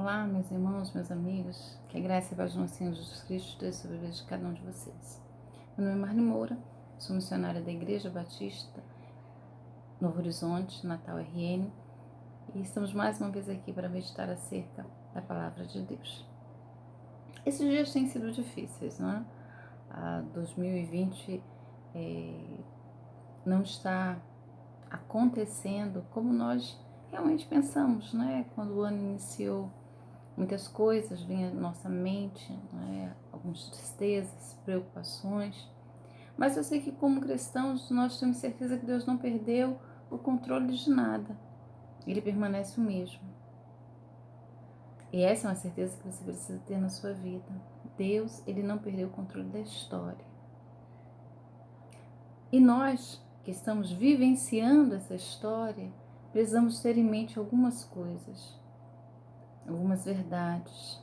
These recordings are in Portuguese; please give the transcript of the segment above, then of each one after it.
Olá, meus irmãos, meus amigos, que a graça e a paz do nosso Senhor Jesus Cristo esteja sobre a vida de cada um de vocês. Meu nome é Marli Moura, sou missionária da Igreja Batista Novo Horizonte, Natal RN, e estamos mais uma vez aqui para meditar acerca da Palavra de Deus. Esses dias têm sido difíceis, não é? 2020 não está acontecendo como nós realmente pensamos, né? Quando o ano iniciou, muitas coisas vinham à nossa mente, né? Algumas tristezas, preocupações. Mas eu sei que como cristãos nós temos certeza que Deus não perdeu o controle de nada. Ele permanece o mesmo. E essa é uma certeza que você precisa ter na sua vida. Deus, Ele não perdeu o controle da história. E nós que estamos vivenciando essa história, precisamos ter em mente algumas coisas, algumas verdades,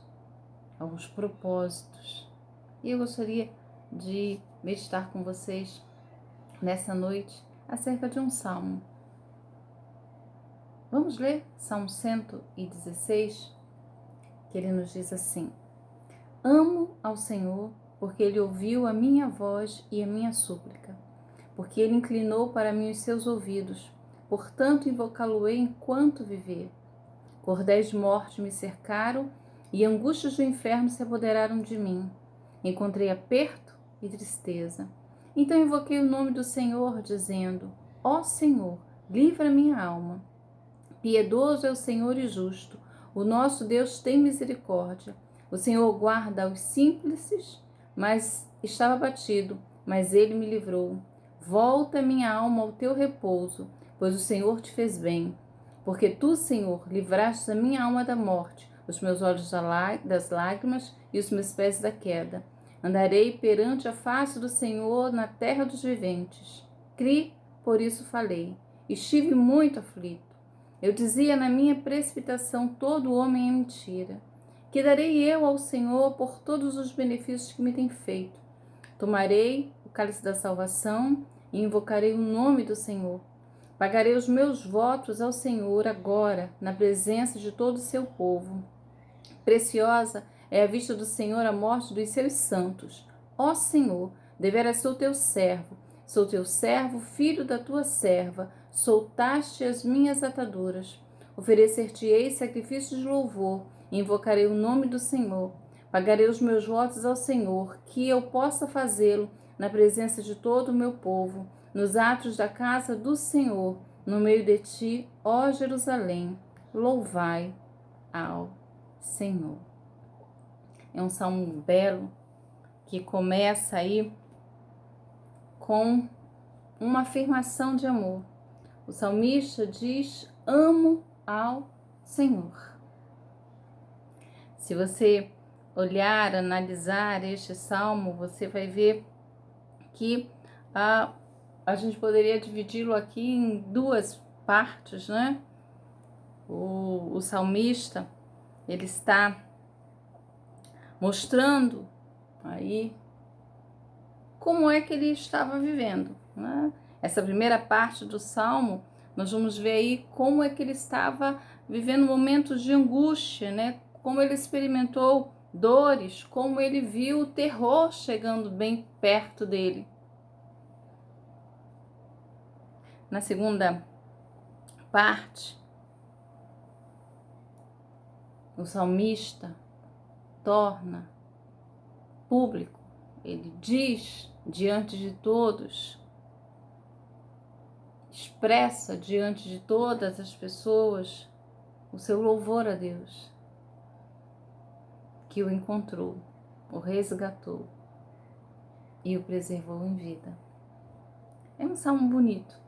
alguns propósitos. E eu gostaria de meditar com vocês nessa noite acerca de um salmo. Vamos ler Salmo 116, que ele nos diz assim: Amo ao Senhor, porque Ele ouviu a minha voz e a minha súplica, porque Ele inclinou para mim os seus ouvidos, portanto invocá-lo-ei enquanto viver. Cordéis de morte me cercaram e angústias do inferno se apoderaram de mim. Encontrei aperto e tristeza. Então invoquei o nome do Senhor, dizendo: Ó Senhor, livra minha alma. Piedoso é o Senhor e justo. O nosso Deus tem misericórdia. O Senhor guarda os simples, mas estava abatido, mas ele me livrou. Volta minha alma ao teu repouso, pois o Senhor te fez bem. Porque tu, Senhor, livraste a minha alma da morte, os meus olhos das lágrimas e os meus pés da queda. Andarei perante a face do Senhor na terra dos viventes. Cri, por isso falei. Estive muito aflito. Eu dizia na minha precipitação: todo homem é mentira. Que darei eu ao Senhor por todos os benefícios que me tem feito? Tomarei o cálice da salvação e invocarei o nome do Senhor. Pagarei os meus votos ao Senhor agora, na presença de todo o seu povo. Preciosa é a vista do Senhor a morte dos seus santos. Ó Senhor, deveras sou teu servo, filho da tua serva, soltaste as minhas ataduras. Oferecer-te-ei sacrifício de louvor, e invocarei o nome do Senhor. Pagarei os meus votos ao Senhor, que eu possa fazê-lo na presença de todo o meu povo, nos atos da casa do Senhor, no meio de ti, ó Jerusalém. Louvai ao Senhor. É um salmo belo que começa aí com uma afirmação de amor. O salmista diz: amo ao Senhor. Se você olhar, analisar este salmo, você vai ver que a gente poderia dividi-lo aqui em duas partes, né? O salmista, ele está mostrando aí como é que ele estava vivendo, né? Essa primeira parte do salmo, nós vamos ver aí como é que ele estava vivendo momentos de angústia, né? Como ele experimentou dores, como ele viu o terror chegando bem perto dele. Na segunda parte, o salmista torna público, ele diz diante de todos, expressa diante de todas as pessoas o seu louvor a Deus, que o encontrou, o resgatou e o preservou em vida. É um salmo bonito,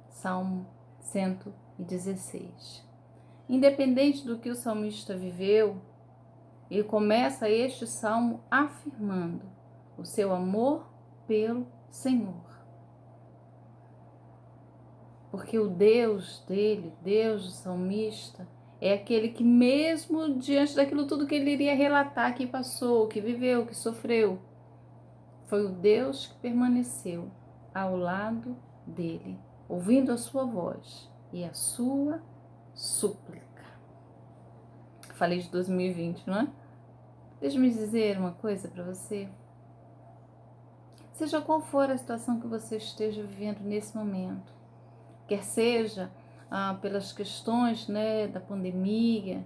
Salmo 116. Independente do que o salmista viveu, ele começa este salmo afirmando o seu amor pelo Senhor. Porque o Deus dele, Deus do salmista, é aquele que mesmo diante daquilo tudo que ele iria relatar, que passou, que viveu, que sofreu, foi o Deus que permaneceu ao lado dele, ouvindo a sua voz e a sua súplica. falei de 2020, não é? Deixa-me dizer uma coisa para você. Seja qual for a situação que você esteja vivendo nesse momento, quer seja pelas questões, né, da pandemia,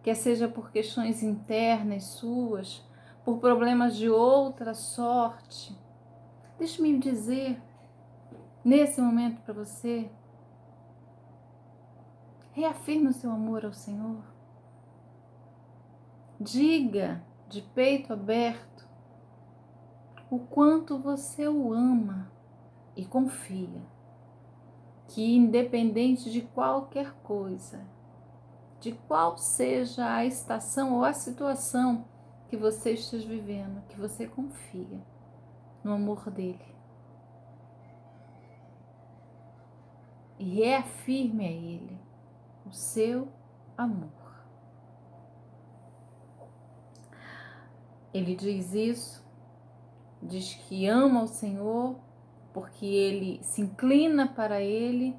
quer seja por questões internas suas, por problemas de outra sorte, deixe-me dizer, nesse momento para você, reafirme o seu amor ao Senhor. Diga de peito aberto o quanto você o ama e confia que, independente de qualquer coisa, de qual seja a estação ou a situação que você esteja vivendo, que você confia no amor dele. E reafirme a ele o seu amor. Ele diz isso, diz que ama o Senhor porque ele se inclina para ele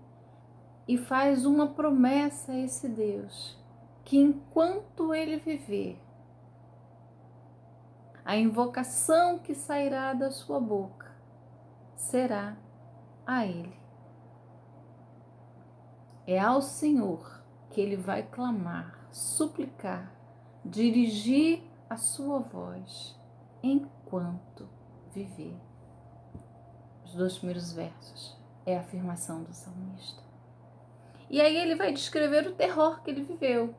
e faz uma promessa a esse Deus, que enquanto ele viver, a invocação que sairá da sua boca será a ele. É ao Senhor que ele vai clamar, suplicar, dirigir a sua voz enquanto viver. Os 2 primeiros versos é a afirmação do salmista. E aí ele vai descrever o terror que ele viveu.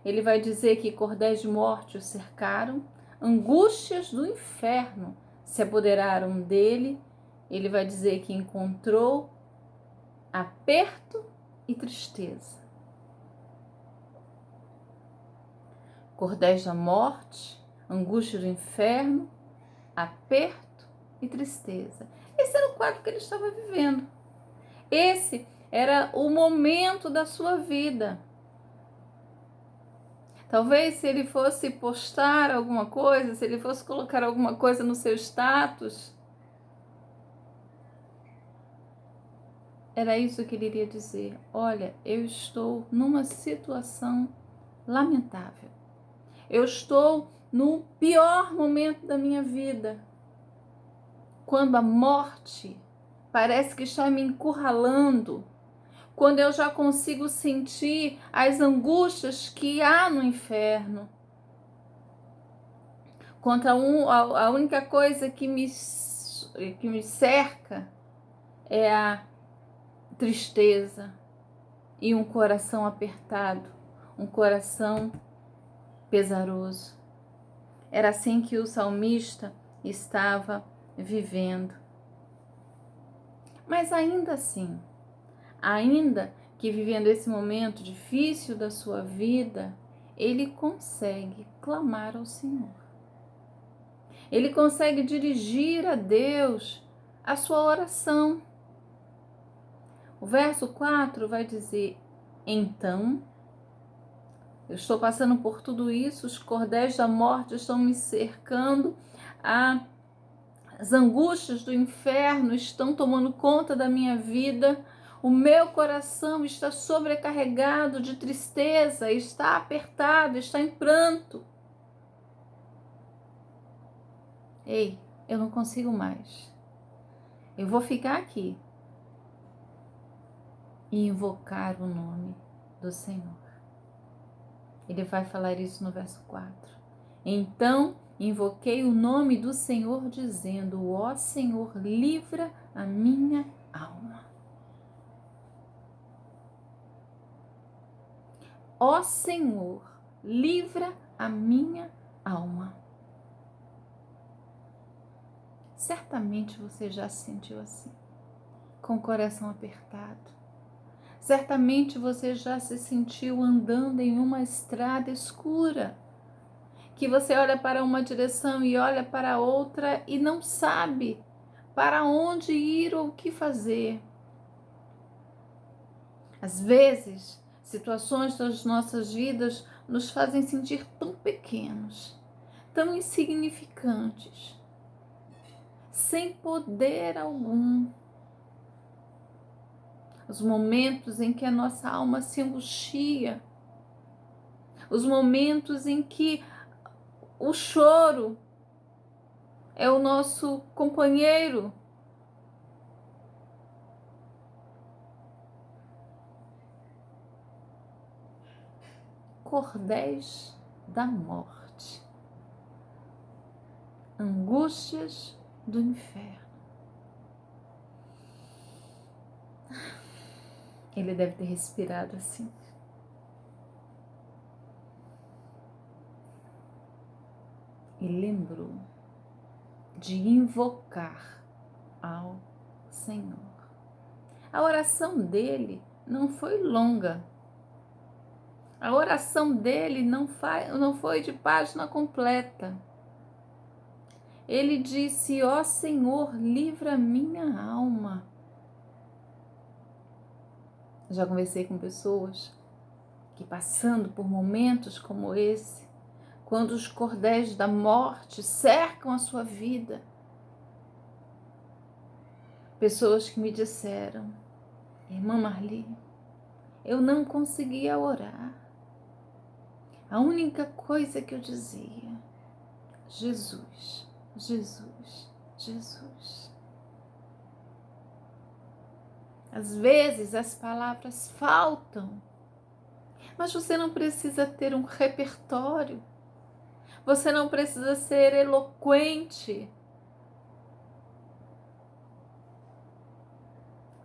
Ele vai dizer que cordéis de morte o cercaram, angústias do inferno se apoderaram dele. Ele vai dizer que encontrou aperto e tristeza. Cordéis da morte, angústia do inferno, aperto e tristeza. Esse era o quadro que ele estava vivendo. Esse era o momento da sua vida. Talvez se ele fosse postar alguma coisa, se ele fosse colocar alguma coisa no seu status, era isso que ele iria dizer. Olha, eu estou numa situação lamentável. Eu estou no pior momento da minha vida, quando a morte parece que está me encurralando, quando eu já consigo sentir as angústias que há no inferno. A única coisa que me cerca é a tristeza e um coração apertado, um coração pesaroso. Era assim que o salmista estava vivendo. Mas ainda assim, ainda que vivendo esse momento difícil da sua vida, ele consegue clamar ao Senhor. Ele consegue dirigir a Deus a sua oração. O verso 4 vai dizer: então, eu estou passando por tudo isso, os cordéis da morte estão me cercando, as angústias do inferno estão tomando conta da minha vida, o meu coração está sobrecarregado de tristeza, está apertado, está em pranto. Ei, eu não consigo mais. Eu vou ficar aqui e invocar o nome do Senhor. Ele vai falar isso no verso 4. Então invoquei o nome do Senhor, dizendo: ó Senhor, livra a minha alma. Ó Senhor, livra a minha alma. Certamente você já se sentiu assim, com o coração apertado. Certamente você já se sentiu andando em uma estrada escura, que você olha para uma direção e olha para outra e não sabe para onde ir ou o que fazer. Às vezes, situações das nossas vidas nos fazem sentir tão pequenos, tão insignificantes, sem poder algum. Os momentos em que a nossa alma se angustia, os momentos em que o choro é o nosso companheiro. Cordéis da morte, angústias do inferno. Ele deve ter respirado assim. E lembrou de invocar ao Senhor. A oração dele não foi longa. A oração dele não foi de página completa. Ele disse: ó Senhor, livra minha alma. Já conversei com pessoas que, passando por momentos como esse, quando os cordéis da morte cercam a sua vida, pessoas que me disseram: irmã Marli, eu não conseguia orar. A única coisa que eu dizia: Jesus, Jesus, Jesus. Às vezes as palavras faltam, mas você não precisa ter um repertório, você não precisa ser eloquente,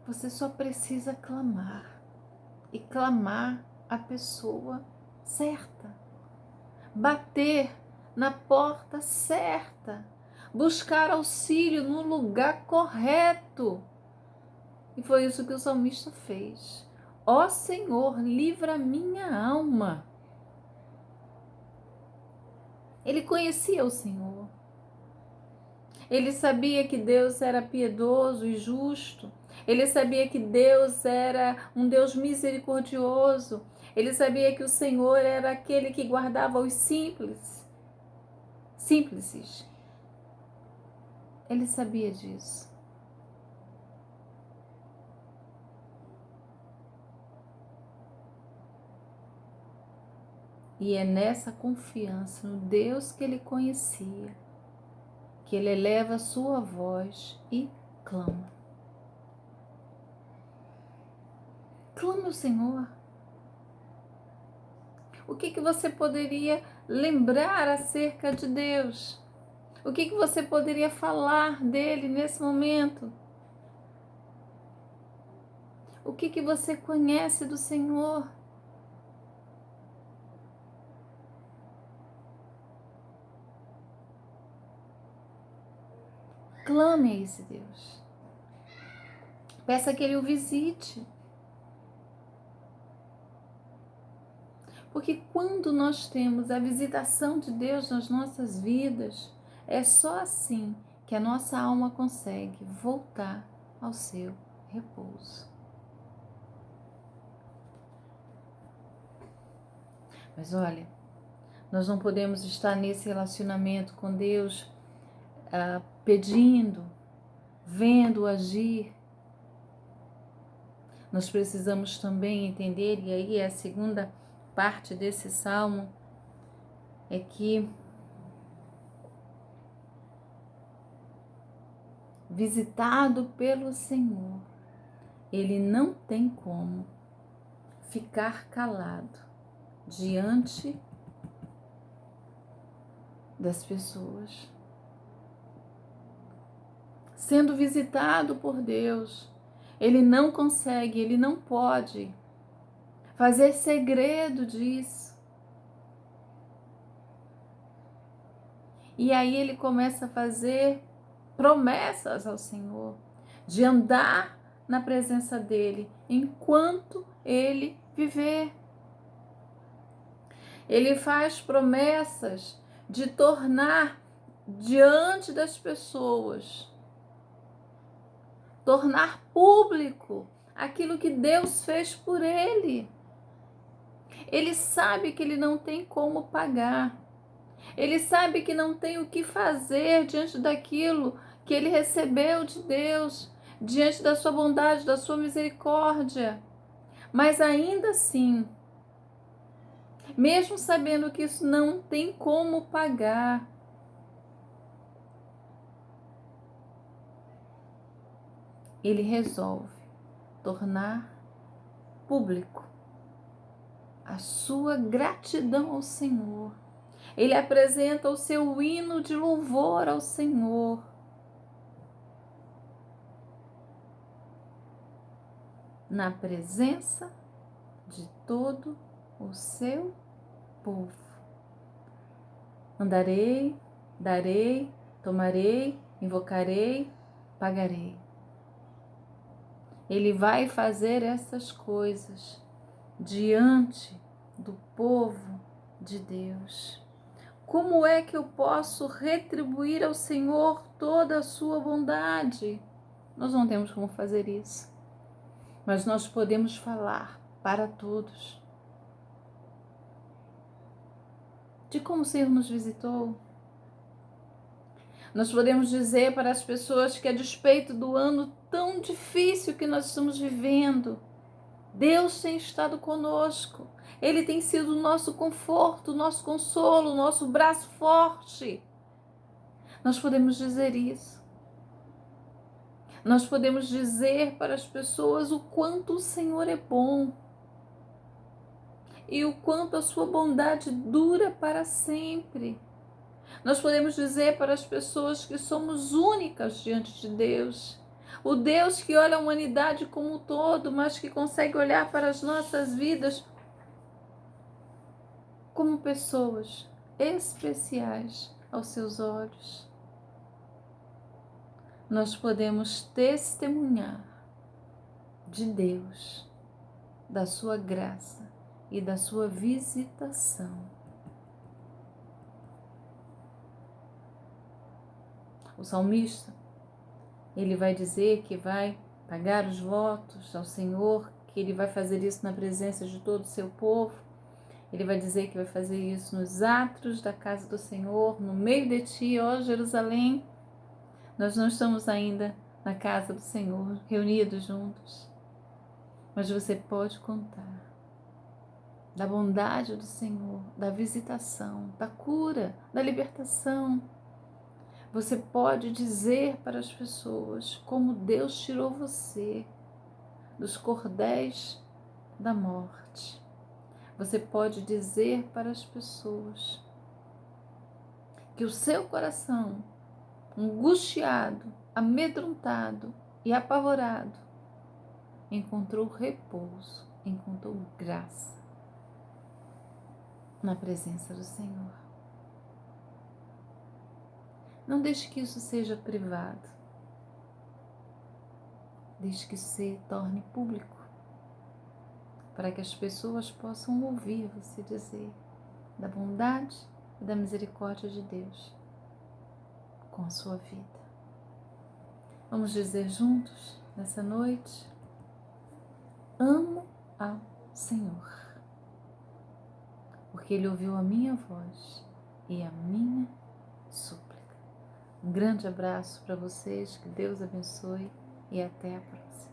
você só precisa clamar, e clamar a pessoa certa, bater na porta certa, buscar auxílio no lugar correto. E foi isso que o salmista fez. Ó Senhor, livra minha alma. Ele conhecia o Senhor. Ele sabia que Deus era piedoso e justo. Ele sabia que Deus era um Deus misericordioso. Ele sabia que o Senhor era aquele que guardava os simples. Ele sabia disso. E é nessa confiança no Deus que ele conhecia que ele eleva a sua voz e clama. Clame ao Senhor. O que você poderia lembrar acerca de Deus? O que você poderia falar dele nesse momento? O que você conhece do Senhor? Clame a esse Deus. Peça que ele o visite. Porque quando nós temos a visitação de Deus nas nossas vidas, é só assim que a nossa alma consegue voltar ao seu repouso. Mas olha, nós não podemos estar nesse relacionamento com Deus pedindo, vendo agir. Nós precisamos também entender, e aí é a segunda parte desse salmo, é que visitado pelo Senhor, ele não tem como ficar calado diante das pessoas. Sendo visitado por Deus, ele não consegue, ele não pode fazer segredo disso. E aí ele começa a fazer promessas ao Senhor, de andar na presença dele enquanto ele viver. Ele faz promessas de tornar diante das pessoas, tornar público aquilo que Deus fez por ele. Ele sabe que ele não tem como pagar. Ele sabe que não tem o que fazer diante daquilo que ele recebeu de Deus, diante da sua bondade, da sua misericórdia. Mas ainda assim, mesmo sabendo que isso não tem como pagar. Ele resolve tornar público a sua gratidão ao Senhor. Ele apresenta o seu hino de louvor ao Senhor. Na presença de todo o seu povo. Andarei, darei, tomarei, invocarei, pagarei. Ele vai fazer essas coisas diante do povo de Deus. Como é que eu posso retribuir ao Senhor toda a sua bondade? Nós não temos como fazer isso, mas nós podemos falar para todos de como o Senhor nos visitou. Nós podemos dizer para as pessoas que, a despeito do ano tão difícil que nós estamos vivendo, Deus tem estado conosco. Ele tem sido o nosso conforto, o nosso consolo, o nosso braço forte. Nós podemos dizer isso. Nós podemos dizer para as pessoas o quanto o Senhor é bom e o quanto a sua bondade dura para sempre. Nós podemos dizer para as pessoas que somos únicas diante de Deus. O Deus que olha a humanidade como um todo, mas que consegue olhar para as nossas vidas como pessoas especiais aos seus olhos. Nós podemos testemunhar de Deus, da sua graça e da sua visitação. O salmista, ele vai dizer que vai pagar os votos ao Senhor, que ele vai fazer isso na presença de todo o seu povo. Ele vai dizer que vai fazer isso nos átrios da casa do Senhor, no meio de ti, ó Jerusalém. Nós não estamos ainda na casa do Senhor, reunidos juntos, mas você pode contar da bondade do Senhor, da visitação, da cura, da libertação. Você pode dizer para as pessoas como Deus tirou você dos cordéis da morte. Você pode dizer para as pessoas que o seu coração, angustiado, amedrontado e apavorado, encontrou repouso, encontrou graça na presença do Senhor. Não deixe que isso seja privado. Deixe que isso se torne público, para que as pessoas possam ouvir você dizer da bondade e da misericórdia de Deus com a sua vida. Vamos dizer juntos nessa noite: amo ao Senhor, porque Ele ouviu a minha voz e a minha súplica. Um grande abraço para vocês, que Deus abençoe e até a próxima.